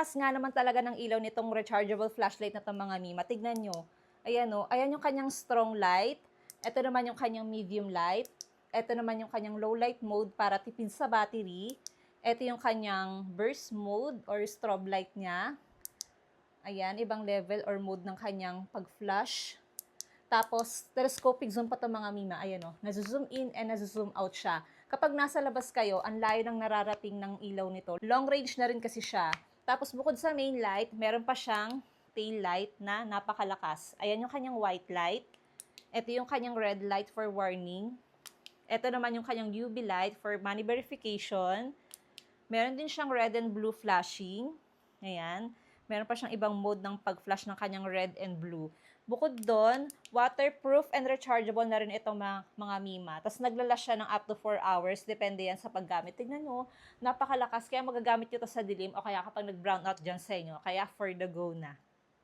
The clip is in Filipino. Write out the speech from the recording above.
Napakalakas nga naman talaga ng ilaw nitong rechargeable flashlight na 'to mga Mima. Tignan nyo. Ayan o. Ayan yung kanyang strong light. Ito naman yung kanyang medium light. Ito naman yung kanyang low light mode para tipid sa battery. Ito yung kanyang burst mode or strobe light niya. Ayan, ibang level or mode ng kanyang pag-flash. Tapos, telescopic zoom pa ito mga Mima. Ayan o, nazo-zoom in and nazo-zoom out siya. Kapag nasa labas kayo, ang layo ng nararating ng ilaw nito. Long range na rin kasi siya. Tapos, bukod sa main light, meron pa siyang tail light na napakalakas. Ayan yung kanyang white light. Ito yung kanyang red light for warning. Ito naman yung kanyang UV light for money verification. Meron din siyang red and blue flashing. Ayan. Meron pa siyang ibang mode ng pag-flash ng kanyang red and blue. Bukod doon, waterproof and rechargeable na rin itong mga Mima. Tapos naglalas siya ng up to 4 hours. Depende yan sa paggamit. Tignan nyo, napakalakas. Kaya magagamit nyo ito sa dilim o kaya kapag nag-brown out dyan sa inyo. Kaya for the go na.